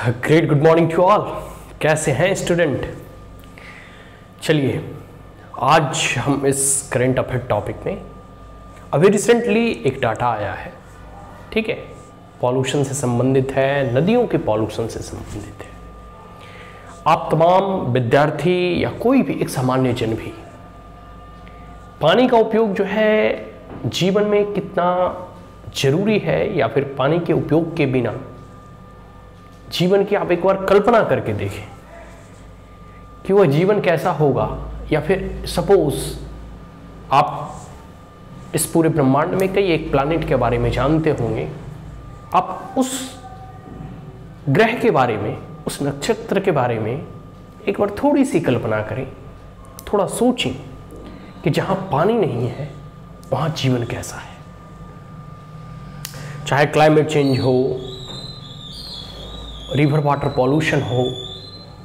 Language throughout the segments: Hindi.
Great good morning to all. कैसे हैं स्टूडेंट? चलिए आज हम इस करंट अफेयर टॉपिक में अभी रिसेंटली एक डाटा आया है, ठीक है, पॉल्यूशन से संबंधित है, नदियों के पॉल्यूशन से संबंधित है। आप तमाम विद्यार्थी या कोई भी एक सामान्य जन भी पानी का उपयोग जो है जीवन में कितना जरूरी है या फिर पानी के उपयोग के बिना जीवन की आप एक बार कल्पना करके देखें कि वह जीवन कैसा होगा। या फिर सपोज आप इस पूरे ब्रह्मांड में कई एक प्लैनेट के बारे में जानते होंगे, आप उस ग्रह के बारे में, उस नक्षत्र के बारे में एक बार थोड़ी सी कल्पना करें, थोड़ा सोचें कि जहां पानी नहीं है वहां जीवन कैसा है। चाहे क्लाइमेट चेंज हो, रिवर वाटर पॉल्यूशन हो,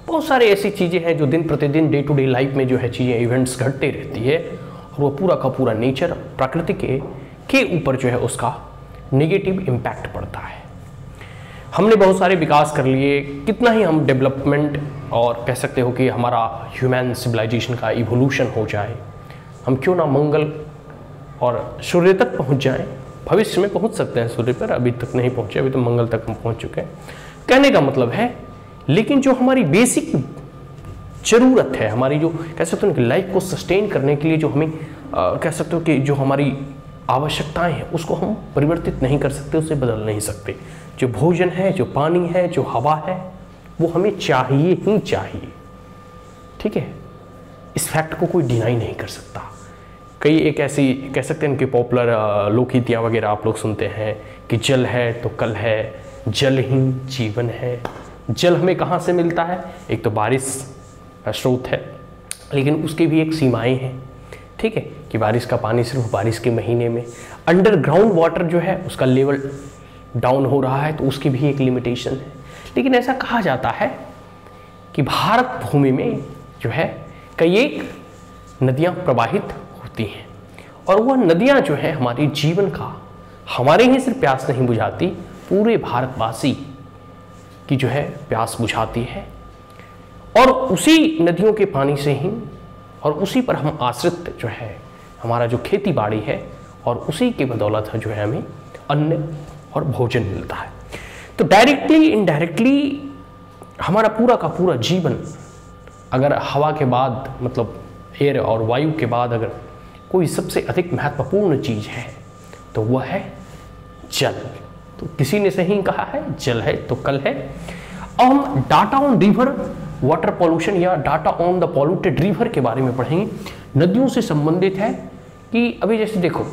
बहुत सारे ऐसी चीज़ें हैं जो दिन प्रतिदिन डे टू डे लाइफ में जो है चीज़ें इवेंट्स घटते रहती है और वो पूरा का पूरा नेचर प्रकृति के ऊपर जो है उसका नेगेटिव इम्पैक्ट पड़ता है। हमने बहुत सारे विकास कर लिए, कितना ही हम डेवलपमेंट और कह सकते हो कि हमारा ह्यूमन सिविलाइजेशन का इवोल्यूशन हो जाए, हम क्यों ना मंगल और सूर्य तक पहुंच जाएं। भविष्य में पहुंच सकते हैं सूर्य पर, अभी तक नहीं पहुंचे, अभी तो मंगल तक हम पहुंच चुके हैं। कहने का मतलब है, लेकिन जो हमारी बेसिक जरूरत है, हमारी जो कह सकते हो कि लाइफ को सस्टेन करने के लिए जो हमें कह सकते हो कि जो हमारी आवश्यकताएं हैं उसको हम परिवर्तित नहीं कर सकते, उसे बदल नहीं सकते। जो भोजन है, जो पानी है, जो हवा है, वो हमें चाहिए ही चाहिए, ठीक है। इस फैक्ट को कोई डिनाई नहीं कर सकता। कई एक ऐसी कह सकते हैं कि पॉपुलर लोकगीतियाँ वगैरह आप लोग सुनते हैं कि जल है तो कल है, जल ही जीवन है। जल हमें कहाँ से मिलता है? एक तो बारिश का स्रोत है, लेकिन उसकी भी एक सीमाएं हैं, ठीक है, कि बारिश का पानी सिर्फ बारिश के महीने में, अंडरग्राउंड वाटर जो है उसका लेवल डाउन हो रहा है तो उसकी भी एक लिमिटेशन है। लेकिन ऐसा कहा जाता है कि भारत भूमि में जो है कई एक नदियाँ प्रवाहित होती हैं और वह नदियाँ जो है हमारे जीवन का, हमारे ही सिर्फ प्यास नहीं बुझाती, पूरे भारतवासी की जो है प्यास बुझाती है। और उसी नदियों के पानी से ही और उसी पर हम आश्रित जो है हमारा जो खेती बाड़ी है और उसी के बदौलत जो है हमें अन्न और भोजन मिलता है। तो डायरेक्टली इनडायरेक्टली हमारा पूरा का पूरा जीवन, अगर हवा के बाद मतलब एयर और वायु के बाद अगर कोई सबसे अधिक महत्वपूर्ण चीज़ है तो वह है जल। तो किसी ने सही कहा है, जल है तो कल है। अब हम data on river water pollution या data on the polluted river के बारे में पढ़ेंगे। नदियों से संबंधित है कि अभी जैसे देखो,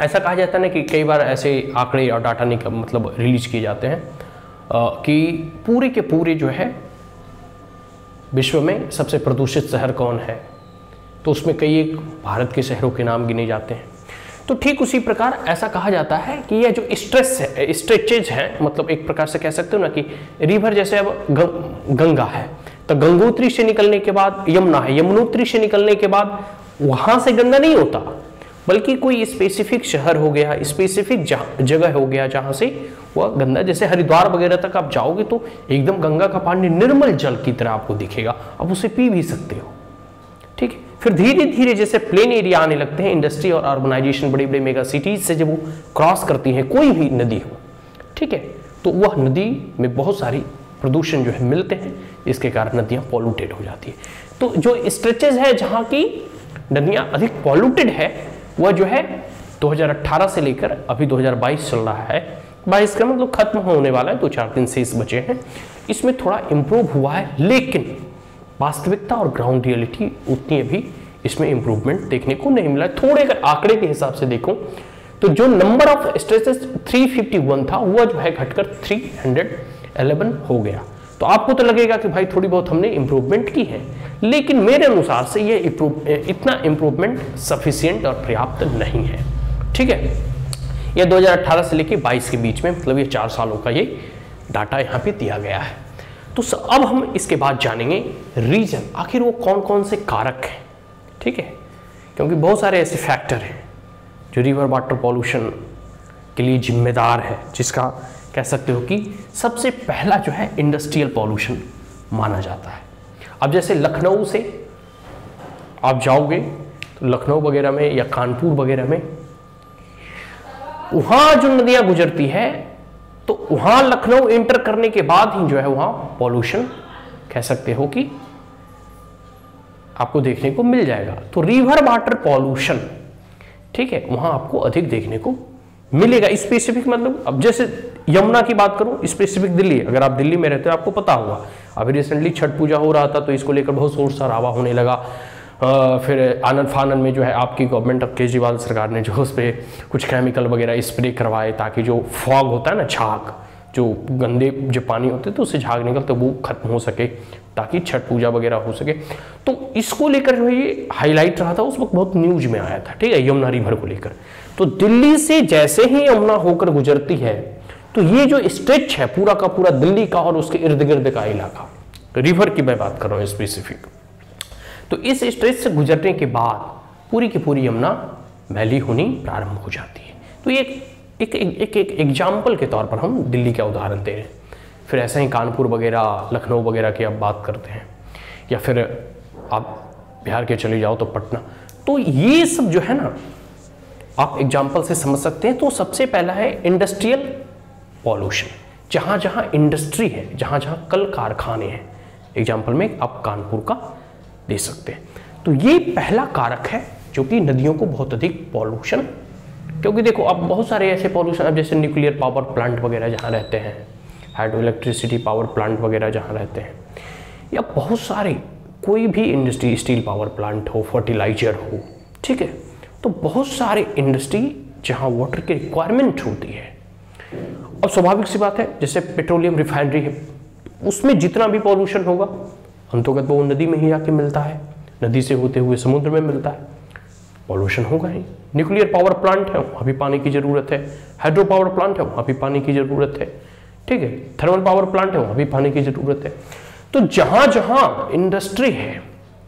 ऐसा कहा जाता है ना कि कई बार ऐसे आंकड़े और डाटा मतलब रिलीज किए जाते हैं कि पूरे के पूरे जो है विश्व में सबसे प्रदूषित शहर कौन है, तो उसमें कई एक भारत के शहरों के नाम गिने जाते हैं। तो ठीक उसी प्रकार ऐसा कहा जाता है कि यह जो स्ट्रेचेज है, मतलब एक प्रकार से कह सकते हो ना कि रिवर जैसे अब गंगा है तो गंगोत्री से निकलने के बाद यमुना है, यमुनोत्री से निकलने के बाद वहां से गंदा नहीं होता, बल्कि कोई स्पेसिफिक शहर हो गया, स्पेसिफिक जगह हो गया जहां से वह गंदा, जैसे हरिद्वार वगैरह तक आप जाओगे तो एकदम गंगा का पानी निर्मल जल की तरह आपको दिखेगा, आप उसे पी भी सकते हो, ठीक है। फिर धीरे धीरे जैसे प्लेन एरिया आने लगते हैं, इंडस्ट्री और अर्बनाइजेशन, बड़ी बड़ी मेगा सिटीज से जब वो क्रॉस करती है कोई भी नदी हो, ठीक है, तो वह नदी में बहुत सारी प्रदूषण जो है मिलते हैं, इसके कारण नदियाँ पॉल्यूटेड हो जाती है। तो जो स्ट्रेचेज है जहाँ की नदियाँ अधिक पॉल्यूटेड है वह जो है 2018 से लेकर अभी 2022 चल रहा है। 22 का मतलब खत्म होने वाला है, 2-4 दिन शेष बचे हैं। इसमें थोड़ा इम्प्रूव हुआ है, लेकिन वास्तविकता और ग्राउंड रियलिटी उतनी अभी इसमें इंप्रूवमेंट देखने को नहीं मिला। थोड़े अगर आंकड़े के हिसाब से देखो तो जो नंबर ऑफ स्ट्रेचेस 351 था वह जो है घटकर 311 हो गया। तो आपको तो लगेगा कि भाई थोड़ी बहुत हमने इंप्रूवमेंट की है, लेकिन मेरे अनुसार से ये इतना इंप्रूवमेंट सफिशिएंट और पर्याप्त नहीं है, ठीक है। ये 2018 से लेकर 22 के बीच में, मतलब ये 4 सालों का ये डाटा यहाँ पे दिया गया है। तो अब हम इसके बाद जानेंगे रीजन, आखिर वो कौन कौन से कारक हैं, ठीक है, क्योंकि बहुत सारे ऐसे फैक्टर हैं जो रिवर वाटर पॉल्यूशन के लिए जिम्मेदार है, जिसका कह सकते हो कि सबसे पहला जो है इंडस्ट्रियल पॉल्यूशन माना जाता है। अब जैसे लखनऊ से आप जाओगे तो लखनऊ वगैरह में या कानपुर वगैरह में वहां जो नदियां गुजरती है तो वहां लखनऊ एंटर करने के बाद ही जो है वहां पॉल्यूशन कह सकते हो कि आपको देखने को मिल जाएगा। तो रिवर वाटर पॉल्यूशन, ठीक है, वहां आपको अधिक देखने को मिलेगा। स्पेसिफिक मतलब अब जैसे यमुना की बात करूं, स्पेसिफिक दिल्ली, अगर आप दिल्ली में रहते हो आपको पता होगा, अभी रिसेंटली छठ पूजा हो रहा था तो इसको लेकर बहुत शोर शराबा होने लगा। फिर आनंद फानन में जो है आपकी गवर्नमेंट ऑफ केजरीवाल सरकार ने जो उस पर कुछ केमिकल वगैरह स्प्रे करवाए ताकि जो फॉग होता है ना, झाग, जो गंदे जो पानी होते तो उससे झाग निकलते वो खत्म हो सके ताकि छठ पूजा वगैरह हो सके। तो इसको लेकर जो है ये हाईलाइट रहा था, उस वक्त बहुत न्यूज में आया था, ठीक है, यमुना रिवर को लेकर। तो दिल्ली से जैसे ही यमुना होकर गुजरती है तो ये जो स्ट्रेच है पूरा का पूरा दिल्ली का और उसके इर्द गिर्द का इलाका, रिवर की मैं बात कर रहा हूँ स्पेसिफिक, तो इस स्ट्रेच से गुजरने के बाद पूरी की पूरी यमुना मैली होनी प्रारंभ हो जाती है। तो ये एक एग्जाम्पल के तौर पर हम दिल्ली का उदाहरण दे रहे हैं। फिर ऐसे ही कानपुर वगैरह, लखनऊ वगैरह की आप बात करते हैं, या फिर आप बिहार के चले जाओ तो पटना, तो ये सब जो है ना आप एग्जाम्पल से समझ सकते हैं। तो सबसे पहला है इंडस्ट्रियल पॉल्यूशन, जहाँ जहाँ इंडस्ट्री है, जहाँ जहाँ कल कारखाने हैं, एग्जाम्पल में आप कानपुर का दे सकते हैं। तो ये पहला कारक है जो कि नदियों को बहुत अधिक पॉल्यूशन, क्योंकि देखो अब बहुत सारे ऐसे पॉल्यूशन, अब जैसे न्यूक्लियर पावर प्लांट वगैरह जहाँ रहते हैं, हाइड्रो इलेक्ट्रिसिटी पावर प्लांट वगैरह जहाँ रहते हैं, या बहुत सारे कोई भी इंडस्ट्री, स्टील पावर प्लांट हो, फर्टिलाइजर हो, ठीक है, तो बहुत सारे इंडस्ट्री जहाँ वाटर की रिक्वायरमेंट होती है। अब स्वाभाविक सी बात है, जैसे पेट्रोलियम रिफाइनरी है, उसमें जितना भी पॉल्यूशन होगा अंतर्गत वो नदी में ही आके मिलता है, नदी से होते हुए समुद्र में मिलता है, पॉल्यूशन होगा ही। न्यूक्लियर पावर प्लांट है, वहाँ भी पानी की ज़रूरत है, हाइड्रो पावर प्लांट है, वहाँ भी पानी की ज़रूरत है, ठीक है, थर्मल पावर प्लांट है, वहाँ भी पानी की ज़रूरत है। तो जहाँ जहाँ इंडस्ट्री है,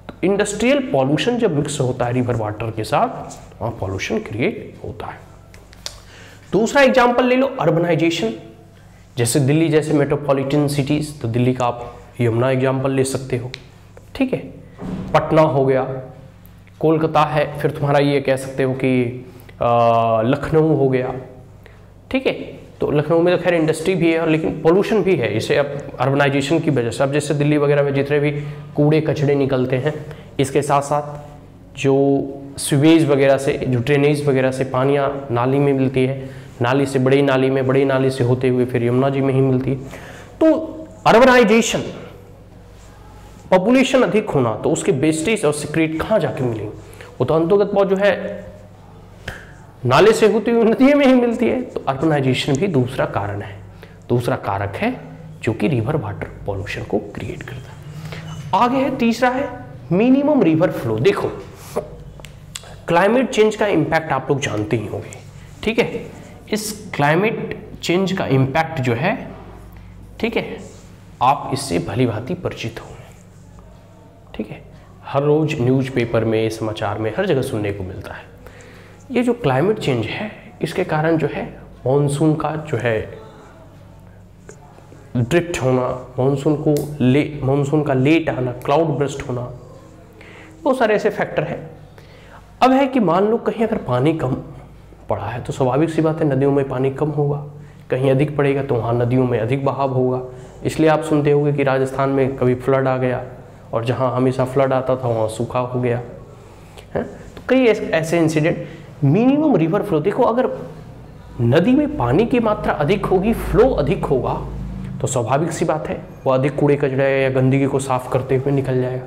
तो इंडस्ट्रियल पॉल्यूशन जब मिक्स होता है रिवर वाटर के साथ, वहाँ पॉल्यूशन क्रिएट होता है। दूसरा एग्जाम्पल ले लो, अर्बनाइजेशन, जैसे दिल्ली जैसे मेट्रोपॉलिटन सिटीज़, तो दिल्ली का आप यमुना एग्जाम्पल ले सकते हो, ठीक है, पटना हो गया, कोलकाता है, फिर तुम्हारा ये कह सकते हो कि लखनऊ हो गया, ठीक है। तो लखनऊ में तो खैर इंडस्ट्री भी है लेकिन पोल्यूशन भी है, इसे अब अर्बनाइजेशन की वजह से। अब जैसे दिल्ली वगैरह में जितने भी कूड़े कचड़े निकलते हैं, इसके साथ साथ जो सीवेज वगैरह से, जो ड्रेनेज वगैरह से पानियाँ नाली में मिलती है, नाली से बड़ी नाली में, बड़ी नाली से होते हुए फिर यमुना जी में ही मिलती है। तो अर्बनाइजेशन, पॉपुलेशन अधिक होना, तो उसके वेस्टेज और सिक्रेट कहाँ जाके मिलेंगे, वो तो अंतर्गत बहुत जो है नाले से होती हुई नदी में ही मिलती है। तो अर्बनाइजेशन भी दूसरा कारण है, दूसरा कारक है जो कि रिवर वाटर पॉल्यूशन को क्रिएट करता है। आगे है तीसरा है मिनिमम रिवर फ्लो। देखो क्लाइमेट चेंज का इंपैक्ट आप लोग जानते ही होंगे, ठीक है, इस क्लाइमेट चेंज का इंपैक्ट जो है, ठीक है, आप इससे भली भांति परिचित हो, ठीक है, हर रोज न्यूज़पेपर में, समाचार में, हर जगह सुनने को मिलता है। ये जो क्लाइमेट चेंज है, इसके कारण जो है मॉनसून का जो है ड्रिफ्ट होना, मॉनसून का लेट आना, क्लाउड बर्स्ट होना, बहुत सारे ऐसे फैक्टर है। अब है कि मान लो कहीं अगर पानी कम पड़ा है तो स्वाभाविक सी बात है नदियों में पानी कम होगा, कहीं अधिक पड़ेगा तो वहाँ नदियों में अधिक बहाव होगा। इसलिए आप सुनते होंगे कि राजस्थान में कभी फ्लड आ गया और जहाँ हमेशा फ्लड आता था वहाँ सूखा हो गया है। तो कई ऐसे इंसिडेंट। मिनिमम रिवर फ्लो, देखो अगर नदी में पानी की मात्रा अधिक होगी, फ्लो अधिक होगा, तो स्वाभाविक सी बात है वो अधिक कूड़े कचड़े या गंदगी को साफ करते हुए निकल जाएगा।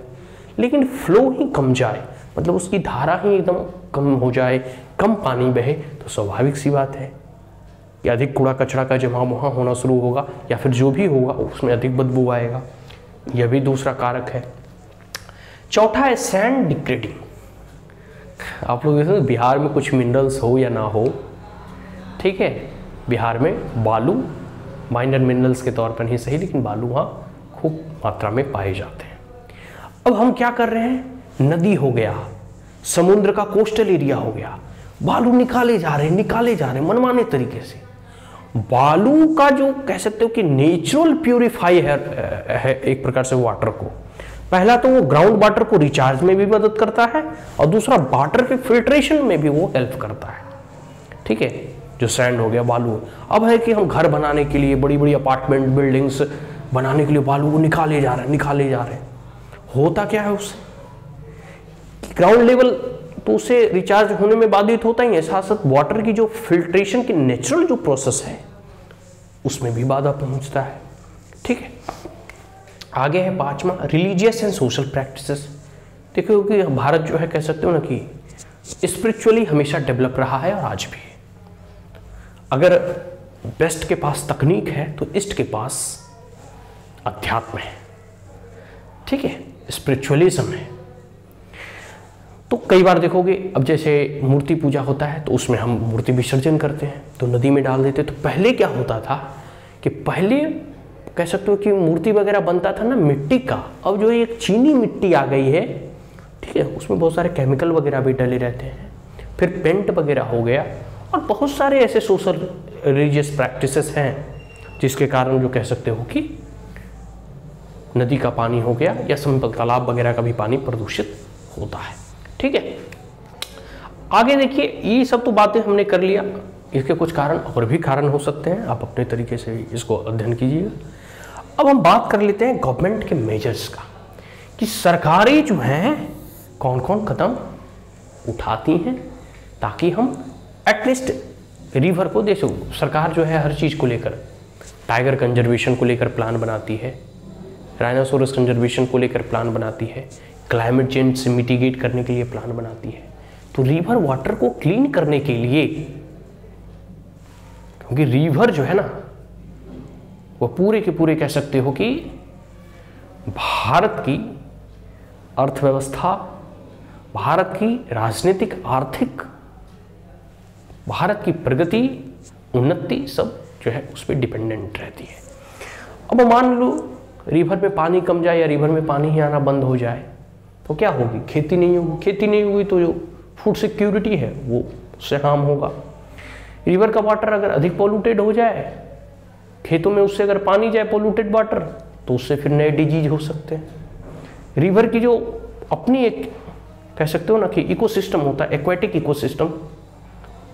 लेकिन फ्लो ही कम जाए, मतलब उसकी धारा ही एकदम कम हो जाए, कम पानी बहे, तो स्वाभाविक सी बात है कि अधिक कूड़ा कचरा का जमा वहाँ होना शुरू होगा, या फिर जो भी होगा उसमें अधिक बदबू आएगा। यह भी दूसरा कारक है। चौथा है सैंड डिग्रेडिंग। आप लोग देखो बिहार में कुछ मिनरल्स हो या ना हो, ठीक है, बिहार में बालू माइनर मिनरल्स के तौर पर ही सही, लेकिन बालू वहाँ खूब मात्रा में पाए जाते हैं। अब हम क्या कर रहे हैं, नदी हो गया, समुद्र का कोस्टल एरिया हो गया, बालू निकाले जा रहे हैं मनमाने तरीके से, बालू का जो कह सकते हो कि नेचुरल प्यूरिफाई है एक प्रकार से वाटर को। पहला तो वो ग्राउंड वाटर को रिचार्ज में भी मदद करता है और दूसरा वाटर के फिल्ट्रेशन में भी वो हेल्प करता है। ठीक है, जो सैंड हो गया, बालू। अब है कि हम घर बनाने के लिए, बड़ी बड़ी अपार्टमेंट बिल्डिंग्स बनाने के लिए बालू को निकाले जा रहे हैं। होता क्या है उससे, ग्राउंड लेवल तो उसे रिचार्ज होने में बाधित होता ही है, साथ साथ वाटर की जो फिल्ट्रेशन की नेचुरल जो प्रोसेस है उसमें भी बाधा पहुंचता है। ठीक है, आगे है 5वां, रिलीजियस एंड सोशल प्रैक्टिसेस। देखो कि भारत जो है कह सकते हो ना कि स्पिरिचुअली हमेशा डेवलप रहा है और आज भी। अगर वेस्ट के पास तकनीक है तो ईस्ट के पास अध्यात्म है। ठीक है, स्पिरिचुअलिज्म है। तो कई बार देखोगे, अब जैसे मूर्ति पूजा होता है तो उसमें हम मूर्ति विसर्जन करते हैं तो नदी में डाल देते। तो पहले क्या होता था कि पहले कह सकते हो कि मूर्ति वगैरह बनता था ना मिट्टी का। अब जो एक चीनी मिट्टी आ गई है, ठीक है, उसमें बहुत सारे केमिकल वगैरह भी डले रहते हैं। फिर पेंट वगैरह हो गया और बहुत सारे ऐसे सोशल रिलीजियस प्रैक्टिसेस हैं जिसके कारण जो कह सकते हो कि नदी का पानी हो गया या सिंपल तालाब वगैरह का भी पानी प्रदूषित होता है। ठीक है, आगे देखिए, ये सब तो बातें हमने कर लिया। इसके कुछ कारण और भी कारण हो सकते हैं, आप अपने तरीके से इसको अध्ययन कीजिएगा। अब हम बात कर लेते हैं गवर्नमेंट के मेजर्स का, कि सरकारें जो हैं कौन कौन कदम उठाती हैं ताकि हम एटलीस्ट रिवर को देखो। सरकार जो है हर चीज़ को लेकर, टाइगर कंजर्वेशन को लेकर प्लान बनाती है, राइनोसोरस कंजर्वेशन को लेकर प्लान बनाती है, क्लाइमेट चेंज से मिटिगेट करने के लिए प्लान बनाती है। तो रिवर वाटर को क्लीन करने के लिए, क्योंकि रिवर जो है ना वो पूरे के पूरे कह सकते हो कि भारत की अर्थव्यवस्था, भारत की राजनीतिक, आर्थिक, भारत की प्रगति, उन्नति सब जो है उस पर डिपेंडेंट रहती है। अब मान लो रिवर में पानी कम जाए या रिवर में पानी ही आना बंद हो जाए तो क्या होगी, खेती नहीं होगी। खेती नहीं होगी तो जो फूड सिक्योरिटी है वो उससे हार्म होगा। रिवर का वाटर अगर अधिक पोल्यूटेड हो जाए, खेतों में उससे अगर पानी जाए पोल्यूटेड वाटर, तो उससे फिर नए डिजीज हो सकते हैं। रिवर की जो अपनी एक कह सकते हो ना कि इकोसिस्टम होता है, एक्वेटिक इकोसिस्टम,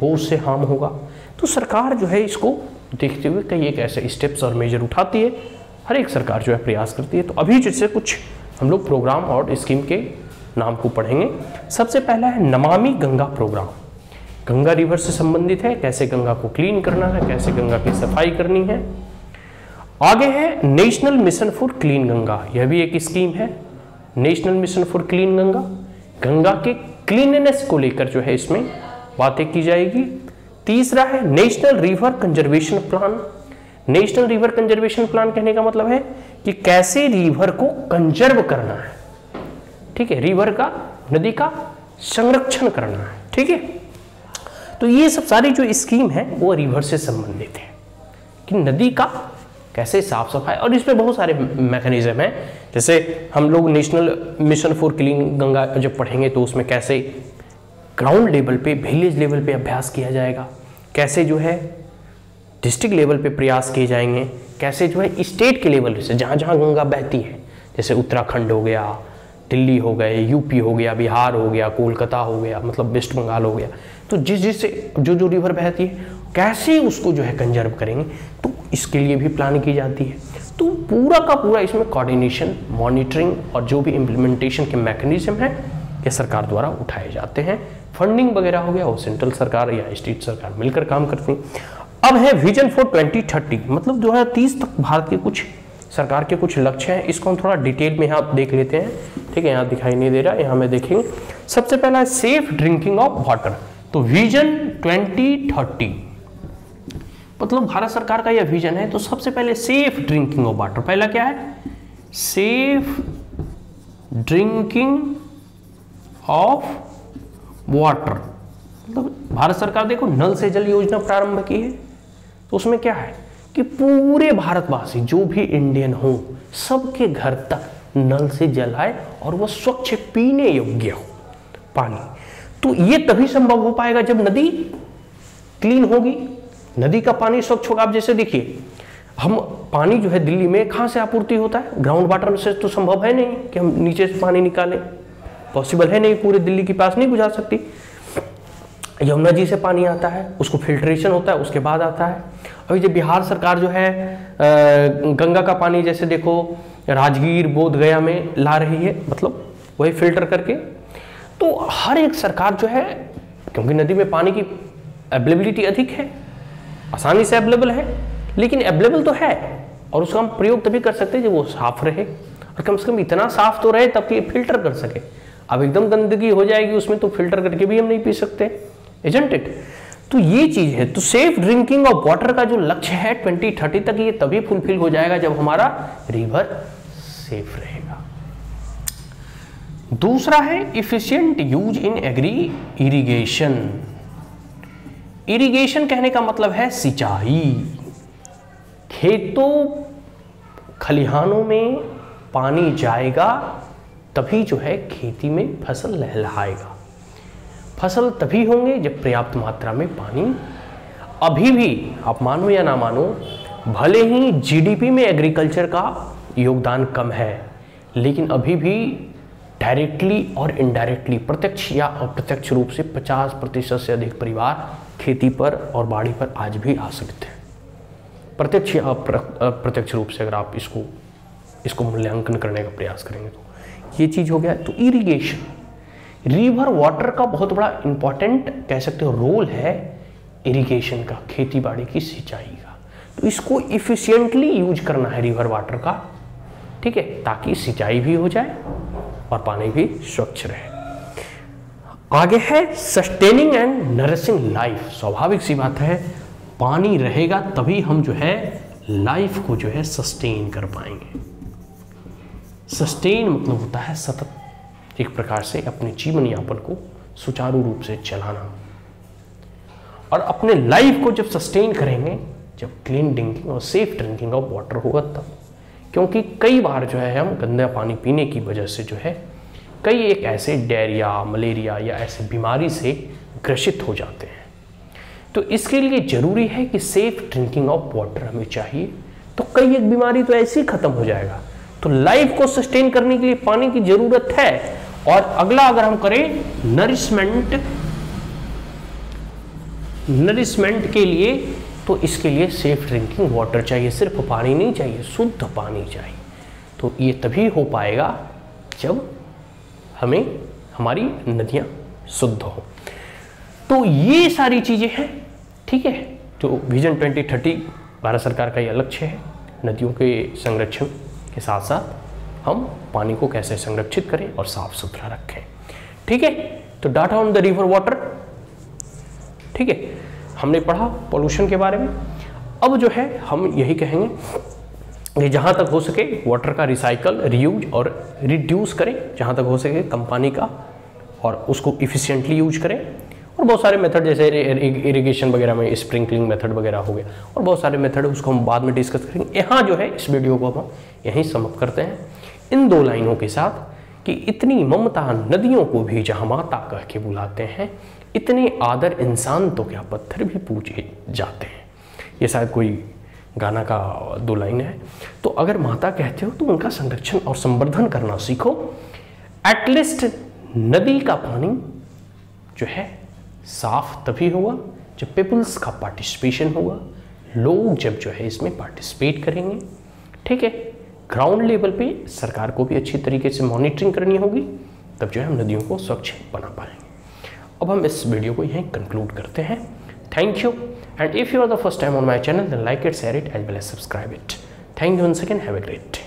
वो उससे हार्म होगा। तो सरकार जो है इसको देखते हुए कई एक ऐसे स्टेप्स और मेजर उठाती है। हर एक सरकार जो है प्रयास करती है। तो अभी जैसे कुछ हम लोग प्रोग्राम और स्कीम के नाम को पढ़ेंगे। सबसे पहला है नमामि गंगा प्रोग्राम। गंगा रिवर से संबंधित है, कैसे गंगा को क्लीन करना है, कैसे गंगा की सफाई करनी है। आगे है national mission for clean Ganga, यह भी एक स्कीम है, national mission for clean Ganga. Ganga के क्लीननेस को लेकर जो है इसमें बातें की जाएगी। तीसरा है national river conservation plan. National river conservation plan कहने का मतलब है कि कैसे रिवर को कंजर्व करना है। ठीक है, रिवर का, नदी का संरक्षण करना है। ठीक है, तो ये सब सारी जो स्कीम है वो रिवर से संबंधित है कि नदी का कैसे साफ सफाई, और इसमें बहुत सारे मैकेनिज्म हैं। जैसे हम लोग national mission for clean Ganga जब पढ़ेंगे तो उसमें कैसे ग्राउंड लेवल पे, विलेज लेवल पे अभ्यास किया जाएगा, कैसे जो है डिस्ट्रिक्ट लेवल पे प्रयास किए जाएंगे, कैसे जो है स्टेट के लेवल से जहाँ जहाँ गंगा बहती है, जैसे उत्तराखंड हो गया, दिल्ली हो गए, यूपी हो गया, बिहार हो गया, कोलकाता हो गया, मतलब वेस्ट बंगाल हो गया, तो जिस जो रिवर बहती है कैसे उसको जो है कंजर्व करेंगे, तो इसके लिए भी प्लान की जाती है। तो पूरा का पूरा इसमें कोऑर्डिनेशन, मॉनिटरिंग और जो भी इम्प्लीमेंटेशन के मैकेनिज्म है ये सरकार द्वारा उठाए जाते हैं। फंडिंग वगैरह हो गया वो सेंट्रल सरकार या स्टेट सरकार मिलकर काम करती है। अब है विजन फॉर 2030, मतलब 2030 तक भारत के कुछ सरकार के कुछ लक्ष्य हैं। इसको हम थोड़ा डिटेल में यहाँ देख लेते हैं। ठीक है, यहाँ दिखाई नहीं दे रहा, यहाँ में देखेंगे। सबसे पहला है सेफ ड्रिंकिंग ऑफ वाटर। तो विजन 2030 मतलब भारत सरकार का यह विजन है। तो सबसे पहले सेफ ड्रिंकिंग ऑफ वाटर, पहला क्या है, सेफ ड्रिंकिंग ऑफ वाटर। मतलब भारत सरकार देखो नल से जल योजना प्रारंभ की है, तो उसमें क्या है कि पूरे भारतवासी जो भी इंडियन हो सबके घर तक नल से जल आए और वह स्वच्छ पीने योग्य हो पानी। तो ये तभी संभव हो पाएगा जब नदी क्लीन होगी, नदी का पानी स्वच्छ होगा। आप जैसे देखिए, हम पानी जो है दिल्ली में कहाँ से आपूर्ति होता है? ग्राउंड वाटर से तो संभव है नहीं कि हम नीचे से पानी निकालें, पॉसिबल है नहीं, पूरे दिल्ली के पास नहीं बुझा सकती। यमुना जी से पानी आता है, उसको फिल्ट्रेशन होता है, उसके बाद आता है। अभी जब बिहार सरकार जो है गंगा का पानी जैसे देखो राजगीर बोध गया में ला रही है, मतलब वही फिल्टर करके, तो हर एक सरकार जो है, क्योंकि नदी में पानी की अवेलेबिलिटी अधिक है, आसानी से अवेलेबल है, लेकिन अवेलेबल तो है और उसका हम प्रयोग तभी कर सकते हैं जब वो साफ रहे, और कम से कम इतना साफ तो रहे तब कि फिल्टर कर सके। अब एकदम गंदगी हो जाएगी उसमें तो फिल्टर करके भी हम नहीं पी सकते, इजंट इट? तो ये चीज है। तो सेफ ड्रिंकिंग ऑफ वाटर का जो लक्ष्य है 2030 तक, ये तभी फुलफिल हो जाएगा जब हमारा रिवर सेफ रहेगा। दूसरा है efficient use in agree irrigation. Irrigation कहने का मतलब है सिंचाई। खेतों खलिहानों में पानी जाएगा तभी जो है खेती में फसल लहलहाएगा। फसल तभी होंगे जब पर्याप्त मात्रा में पानी। अभी भी आप मानो या ना मानो, भले ही जीडीपी में एग्रीकल्चर का योगदान कम है, लेकिन अभी भी डायरेक्टली और इनडायरेक्टली, प्रत्यक्ष या अप्रत्यक्ष रूप से 50% से अधिक परिवार खेती पर और बाड़ी पर आज भी आ सकते हैं। प्रत्यक्ष या अप्रत्यक्ष रूप से अगर आप इसको मूल्यांकन करने का प्रयास करेंगे तो ये चीज हो गया। तो इरिगेशन, रिवर वाटर का बहुत बड़ा इंपॉर्टेंट कह सकते हो रोल है इरिगेशन का, खेती बाड़ी की सिंचाई का। तो इसको इफिशिएंटली यूज करना है रिवर वाटर का, ठीक है, ताकि सिंचाई भी हो जाए और पानी भी स्वच्छ रहे। आगे है सस्टेनिंग एंड नरिशिंग लाइफ। स्वाभाविक सी बात है, पानी रहेगा तभी हम जो है लाइफ को जो है सस्टेन कर पाएंगे। सस्टेन मतलब होता है सतत, एक प्रकार से अपने जीवन यापन को सुचारू रूप से चलाना। और अपने लाइफ को जब सस्टेन करेंगे, जब क्लीन ड्रिंकिंग और सेफ ड्रिंकिंग ऑफ वाटर होगा तब। क्योंकि कई बार जो है हम गंदा पानी पीने की वजह से जो है कई एक ऐसे डायरिया, मलेरिया या ऐसे बीमारी से ग्रसित हो जाते हैं। तो इसके लिए जरूरी है कि सेफ ड्रिंकिंग ऑफ वाटर हमें चाहिए, तो कई एक बीमारी तो ऐसे ही खत्म हो जाएगा। तो लाइफ को सस्टेन करने के लिए पानी की जरूरत है। और अगला अगर हम करें नरिशमेंट के लिए, तो इसके लिए सेफ ड्रिंकिंग वाटर चाहिए। सिर्फ पानी नहीं चाहिए, शुद्ध पानी चाहिए। तो ये तभी हो पाएगा जब हमें हमारी नदियां शुद्ध हो। तो ये सारी चीजें हैं, ठीक है। तो विजन 2030 भारत सरकार का यह लक्ष्य है, नदियों के संरक्षण के साथ साथ हम पानी को कैसे संरक्षित करें और साफ सुथरा रखें, ठीक है। तो data on the river water, ठीक है, हमने पढ़ा पोल्यूशन के बारे में। अब जो है हम यही कहेंगे कि जहाँ तक हो सके वाटर का रिसाइकल, रीयूज और रिड्यूस करें, जहाँ तक हो सके कम पानी का, और उसको इफिशिएंटली यूज करें। और बहुत सारे मेथड जैसे इरिगेशन वगैरह में स्प्रिंकलिंग मेथड वगैरह हो गया, और बहुत सारे मेथड उसको हम बाद में डिस्कस करेंगे। यहाँ जो है इस वीडियो को हम यहीं समाप्त करते हैं इन 2 लाइनों के साथ कि इतनी ममता नदियों को भी जहाँ माता कह के बुलाते हैं, इतने आदर इंसान तो क्या पत्थर भी पूजे जाते हैं। ये शायद कोई गाना का 2 लाइन है। तो अगर माता कहते हो तो उनका संरक्षण और संवर्धन करना सीखो। एटलीस्ट नदी का पानी जो है साफ तभी होगा जब पीपल्स का पार्टिसिपेशन होगा, लोग जब जो है इसमें पार्टिसिपेट करेंगे, ठीक है। ग्राउंड लेवल पे सरकार को भी अच्छी तरीके से मॉनिटरिंग करनी होगी, तब जो है हम नदियों को स्वच्छ बना पाएंगे। अब हम इस वीडियो को यहीं कंक्लूड करते हैं। Thank you, and if you are the first time on my channel, then like it, share it, as well as subscribe it. Thank you once again, have a great day.